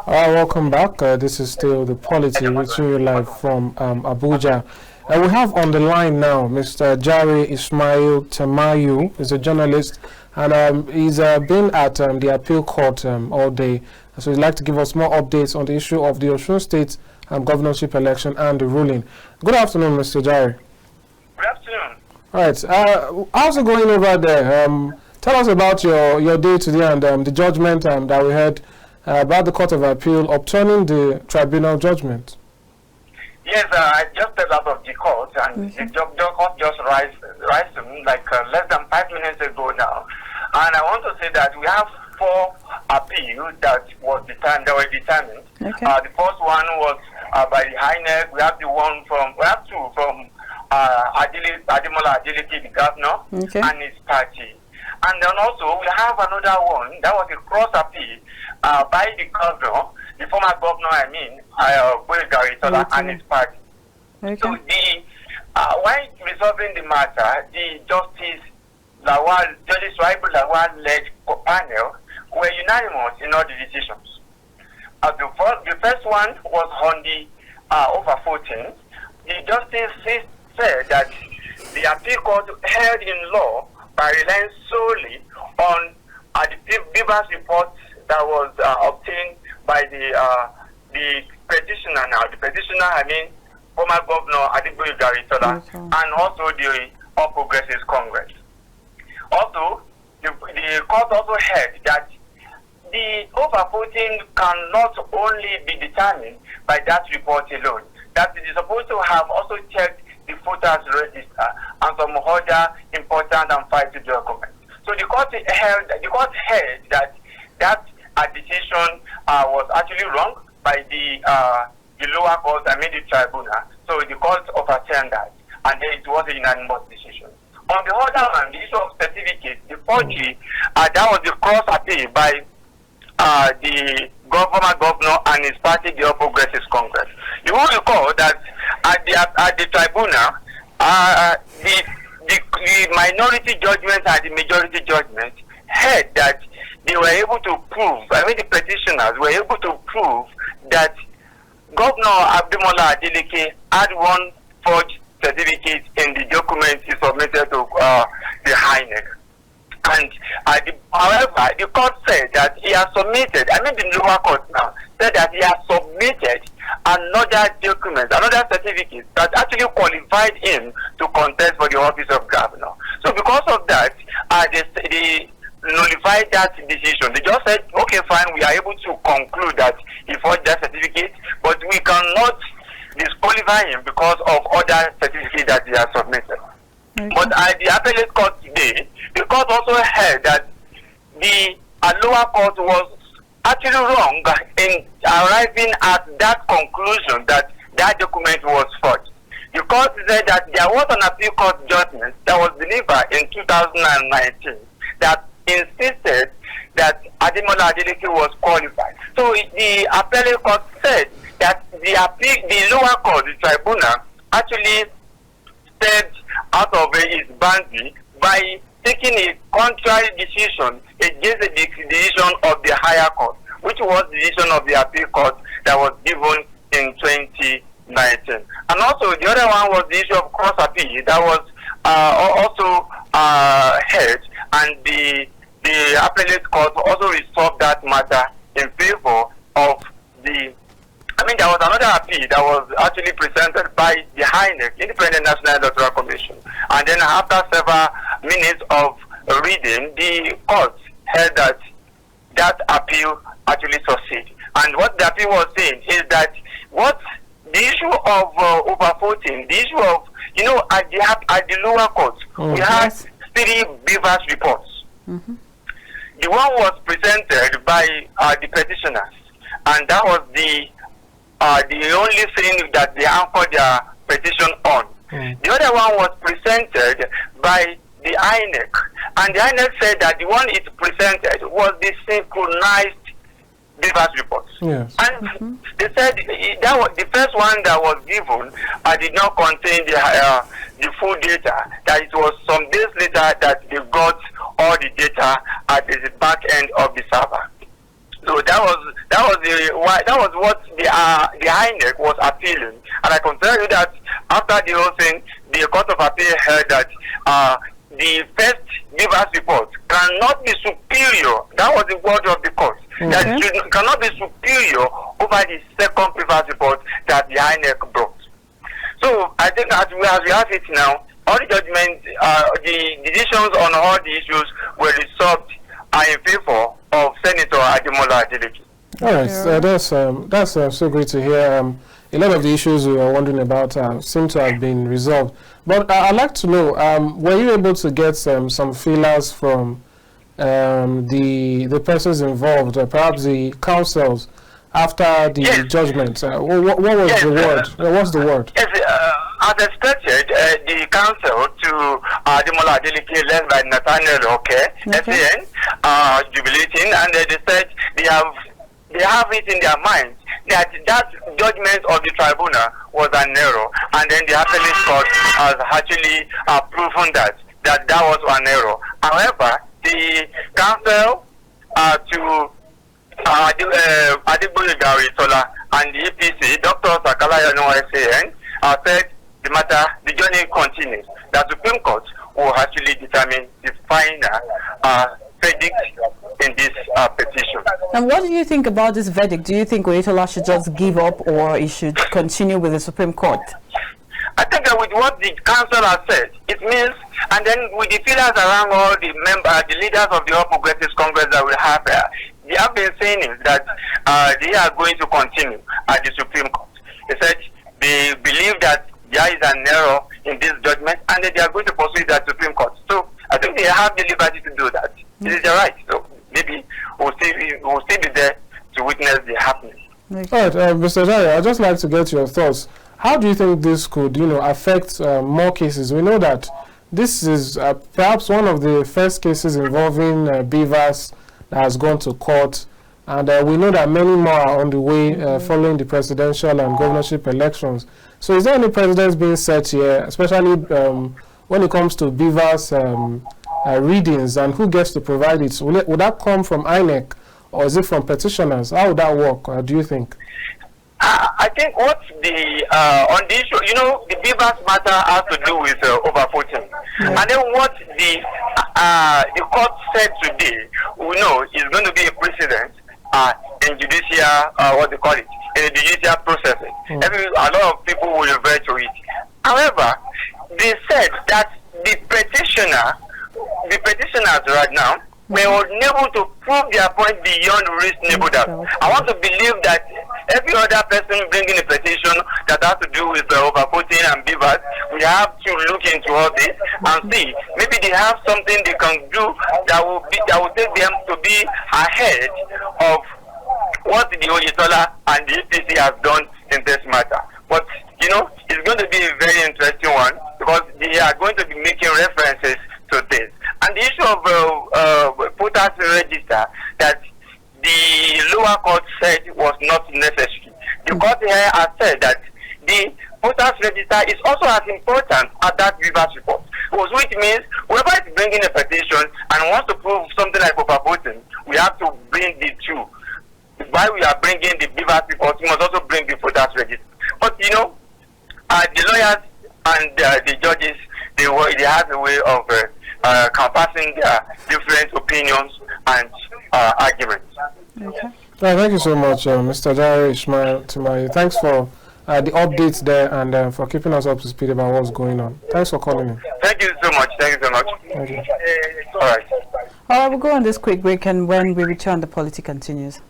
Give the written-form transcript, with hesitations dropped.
Welcome back. This is still the Polity, reaching you live from Abuja. We have on the line now Mr. Jare Ismail Tamayu. He's a journalist, and he's been at the appeal court all day. So he'd like to give us more updates on the issue of the OSUN State governorship election and the ruling. Good afternoon, Mr. Jare. Good afternoon. All right. How's it going over there? Tell us about your day today and the judgment that we heard about the Court of Appeal upturning the tribunal judgment. Yes, I just stepped out of the court, and the court just rise to me like less than 5 minutes ago now. And I want to say that we have 4 appeals that were determined. Okay. The first one was by the INEC. We have two from Ademola Adeleke, the governor, and his party. And then also we have another one that was a cross appeal by the governor, the former governor, and his party. Okay. So while resolving the matter, the Justice Lawal led panel were unanimous in all the decisions. The first one was on the over 14. The justice said that the appeal court held in law by relying solely on the Beavers report that was obtained by the petitioner now. The petitioner, former governor Adegoye and also the All Progressives Congress. Also, the court also held that the over 14 cannot only be determined by that report alone. That it is supposed to have also checked the voters register and some other important and vital documents. So the court held that decision was actually wrong by the lower court, the tribunal. So the court overturned that, and then it was a unanimous decision. On the other hand, the issue of certificates, the forgery, that was the cross appeal by the former governor and his party, the All Progressives Congress. You will recall that at the tribunal, the minority judgment and the majority judgment held that they were able to prove, the petitioners were able to prove that Governor Ademola Adeleke had one forged certificate in the document he submitted to the INEC. And however, the court said that he has submitted, the lower court now, said that he has submitted another document, another certificate that actually qualified him to contest for the office of governor. So because of that, they nullified that decision. They just said, okay, fine, we are able to conclude that he forged that certificate, but we cannot disqualify him because of other certificates that he has submitted. Okay. But at the appellate court today, the court also held that the lower court was actually wrong in arriving at that conclusion that that document was forged. The court said that there was an appeal court judgment that was delivered in 2019 that insisted that Ademola Adeleke was qualified. So the appellate court said that the lower court, the tribunal, actually stepped out of its boundary by taking a contrary decision against the decision of the higher court, which was the decision of the appeal court that was given in 2019. And also the other one was the issue of cross appeal that was also held, and the appellate court also resolved that matter in favor of the. There was another appeal that was actually presented by the INEC, Independent National Electoral Commission. And then after several minutes of reading, the court held that appeal actually succeeded. And what the appeal was saying is that what the issue of over 14, the issue of, at the lower court, we had 3 Beavers reports. The one was presented by the petitioners, and that was the only thing that they anchored their petition on. The other one was presented by the INEC, and the INEC said that the one it presented was the synchronized Beavers reports. Yes. And they said that was the first one that was given did not contain the full data, that it was some days later that they got all the data at the back end of the server. So that was what the INEC was appealing, and I can tell you that after the whole thing, the Court of Appeal heard that the first Beavers report cannot be superior. That was the word of the court. That it cannot be superior over the second Beavers report that the INEC brought. So I think as we have it now, all the judgments, the decisions on all the issues were resolved in favor of Senator Ademola Adeleke. All right, that's so great to hear. A lot of the issues we were wondering about seem to have been resolved. But I'd like to know, were you able to get some feelers from the persons involved, perhaps the councils, after the judgment? What was the word? What's the word? Yes, as expected, the council to Ademola Adeleke, led by Nathaniel SAN, jubilating, and they said they have it in their minds that judgment of the tribunal was an error, and then the appellate court has actually proven that was an error. However, the council to Adegboye Tola and the EPC, Dr. Sakala SAN, said the journey continues. The Supreme Court will actually determine the final verdict in this petition. And what do you think about this verdict? Do you think Oyetola should just give up, or he should continue with the Supreme Court? I think that with what the council has said, it means, and then with the feelers around all the leaders of the All Progressives Congress that we have there, they have been saying that they are going to continue at the Supreme Court. They said they believe that there is an error in this judgment, and that they are going to pursue it at the Supreme Court. So I think they have the liberty to do that. It is their right. So maybe we'll still be there to witness the happening. All right, Mr. Jaya, I'd just like to get your thoughts. How do you think this could, affect more cases? We know that this is perhaps one of the first cases involving beavers that has gone to court, and we know that many more are on the way following the presidential and governorship elections. So is there any precedents being set here, especially when it comes to beavers readings, and who gets to provide it? Would that come from INEC, or is it from petitioners? How would that work, do you think? I think what on the issue, the beavers matter has to do with overvoting. And then what the court said today, we know is going to be a precedent in judicial, in the judicial processing. A lot of people will refer to it. However, they said that the petitioners right now, they were unable to prove their point beyond reasonable doubt. I want to believe that every other person bringing a petition that has to do with overvoting and beavers, we have to look into all this and see. Maybe they have something they can do that will take them to be ahead of what the Oyetola and the EPC have done in this matter. But it's going to be a very interesting one, because they are going to be making references to this. And the issue of voters register that the lower court said was not necessary. The court here has said that the voters register is also as important as that beavers report, which means whoever is bringing a petition and wants to prove something like overvoting, we have to bring the two. While we are bringing the beavers report, we must also bring the voters register. But the lawyers and the judges, they have a way of compassing their different opinions and arguments. Okay. Thank you so much, Mr. Jare Ishmael Timai. Thanks for the updates there, and for keeping us up to speed about what's going on. Thanks for calling in. Thank you so much. Thank you so much. Thank you. All right. All right, we'll go on this quick break, and when we return, the Polity continues.